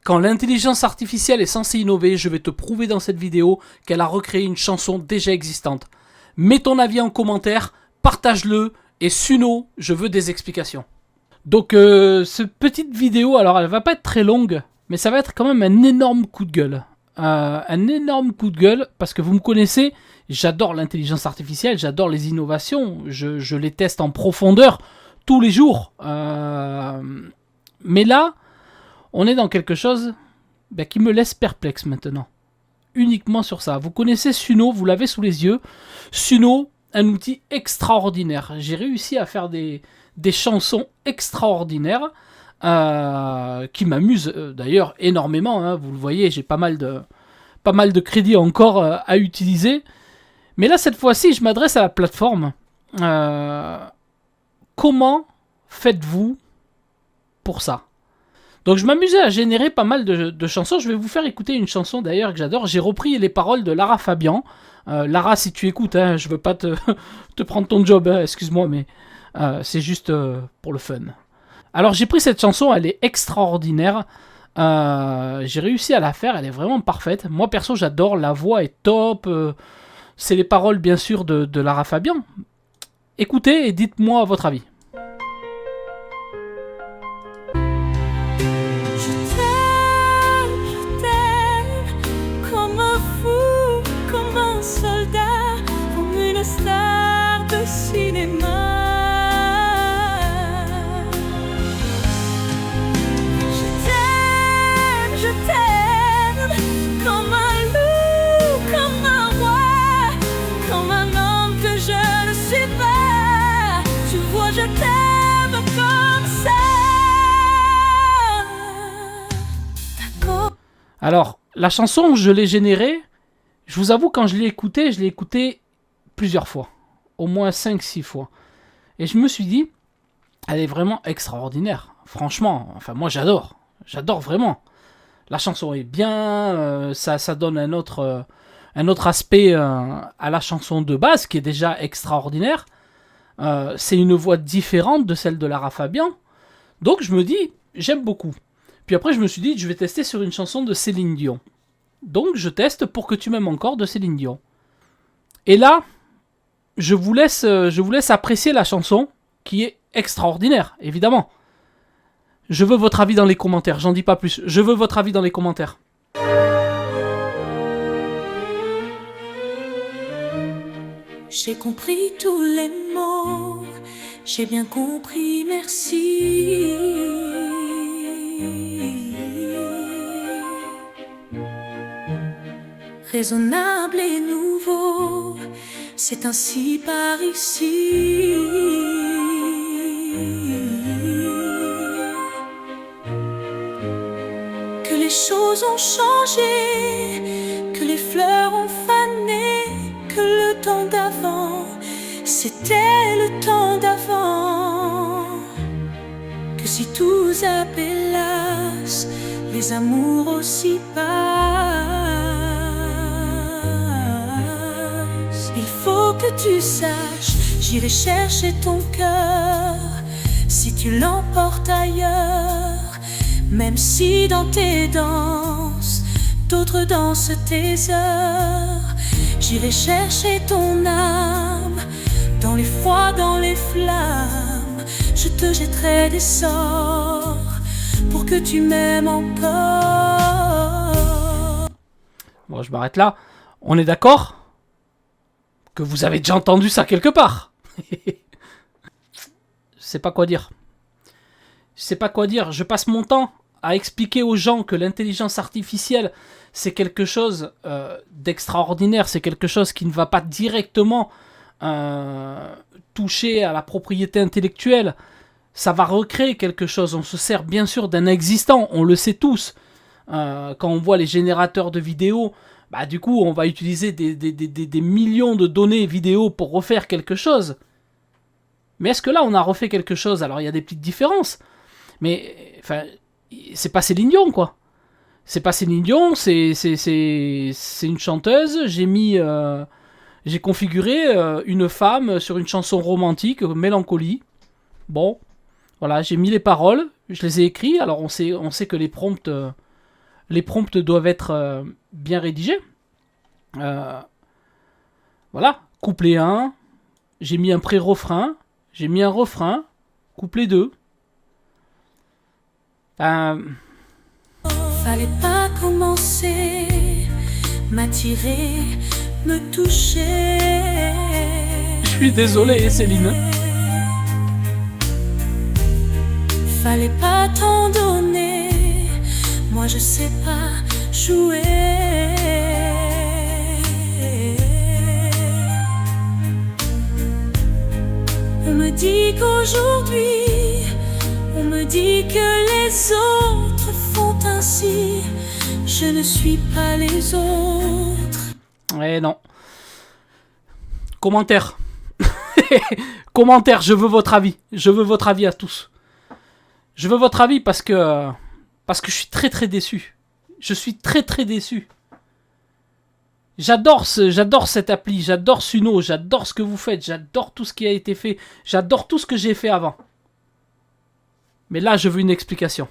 Quand l'intelligence artificielle est censée innover, je vais te prouver dans cette vidéo qu'elle a recréé une chanson déjà existante. Mets ton avis en commentaire, partage-le, et Suno, je veux des explications. Donc cette petite vidéo, alors elle va pas être très longue, mais ça va être quand même un énorme coup de gueule. Un énorme coup de gueule, parce que vous me connaissez, j'adore l'intelligence artificielle, j'adore les innovations, je les teste en profondeur tous les jours. Mais là, on est dans quelque chose qui me laisse perplexe maintenant. Uniquement sur ça. Vous connaissez Suno, vous l'avez sous les yeux. Suno, un outil extraordinaire. J'ai réussi à faire des chansons extraordinaires qui m'amusent d'ailleurs énormément. Hein. Vous le voyez, j'ai pas mal de crédits encore à utiliser. Mais là, cette fois-ci, je m'adresse à la plateforme. Comment faites-vous pour ça ? Donc je m'amusais à générer pas mal de chansons. Je vais vous faire écouter une chanson d'ailleurs que j'adore. J'ai repris les paroles de Lara Fabian. Lara, si tu écoutes, hein, je veux pas te prendre ton job, hein, excuse-moi, mais c'est juste pour le fun. Alors j'ai pris cette chanson, elle est extraordinaire. J'ai réussi à la faire, elle est vraiment parfaite. Moi perso j'adore, la voix est top. C'est les paroles bien sûr de Lara Fabian. Écoutez et dites-moi votre avis. Star de cinéma. Je t'aime comme un loup, comme un roi, comme un homme que je ne suis pas. Tu vois, je t'aime comme ça. D'accord. Alors, la chanson, je l'ai générée. Je vous avoue, quand je l'ai écoutée plusieurs fois, au moins 5-6 fois. Et je me suis dit, elle est vraiment extraordinaire. Franchement, enfin moi j'adore vraiment. La chanson est bien, ça donne un autre aspect à la chanson de base qui est déjà extraordinaire. C'est une voix différente de celle de Lara Fabian. Donc je me dis, j'aime beaucoup. Puis après je me suis dit, je vais tester sur une chanson de Céline Dion. Donc je teste Pour que tu m'aimes encore de Céline Dion. Et là, je vous laisse apprécier la chanson, qui est extraordinaire, évidemment. Je veux votre avis dans les commentaires, j'en dis pas plus. Je veux votre avis dans les commentaires. J'ai compris tous les mots, j'ai bien compris, merci. Raisonnable et nouveau, c'est ainsi par ici. Que les choses ont changé, que les fleurs ont fané, que le temps d'avant, c'était le temps d'avant. Que si tous appelassent, les amours aussi passent. Il faut que tu saches, j'irai chercher ton cœur si tu l'emportes ailleurs. Même si dans tes danses, d'autres dansent tes heures. J'irai chercher ton âme, dans les froids, dans les flammes. Je te jetterai des sorts pour que tu m'aimes encore. Bon, je m'arrête là. On est d'accord ? Que vous avez déjà entendu ça quelque part. Je sais pas quoi dire. Je passe mon temps à expliquer aux gens que l'intelligence artificielle, c'est quelque chose d'extraordinaire, c'est quelque chose qui ne va pas directement toucher à la propriété intellectuelle. Ça va recréer quelque chose. On se sert bien sûr d'un existant, on le sait tous. Quand on voit les générateurs de vidéos, du coup, on va utiliser des millions de données vidéo pour refaire quelque chose. Mais est-ce que là, on a refait quelque chose ? Alors, il y a des petites différences. Mais, enfin, c'est pas Céline Dion, quoi. C'est pas Céline Dion, c'est une chanteuse. J'ai configuré une femme sur une chanson romantique, Mélancolie. Bon, voilà, j'ai mis les paroles, je les ai écrits. Alors, on sait que les prompts Les prompts doivent être bien rédigés. Voilà, couplet 1, j'ai mis un pré-refrain, j'ai mis un refrain, couplet 2. Fallait pas commencer, m'attirer, me toucher. Je suis désolé, Céline. Fallait pas t'en donner, moi je sais pas jouer. On me dit qu'aujourd'hui, on me dit que les autres font ainsi. Je ne suis pas les autres. Eh non. Commentaire. Commentaire, je veux votre avis. Je veux votre avis à tous. Je veux votre avis parce que je suis très très déçu. Je suis très très déçu. J'adore cette appli, j'adore Suno, j'adore ce que vous faites, j'adore tout ce qui a été fait, j'adore tout ce que j'ai fait avant. Mais là, je veux une explication.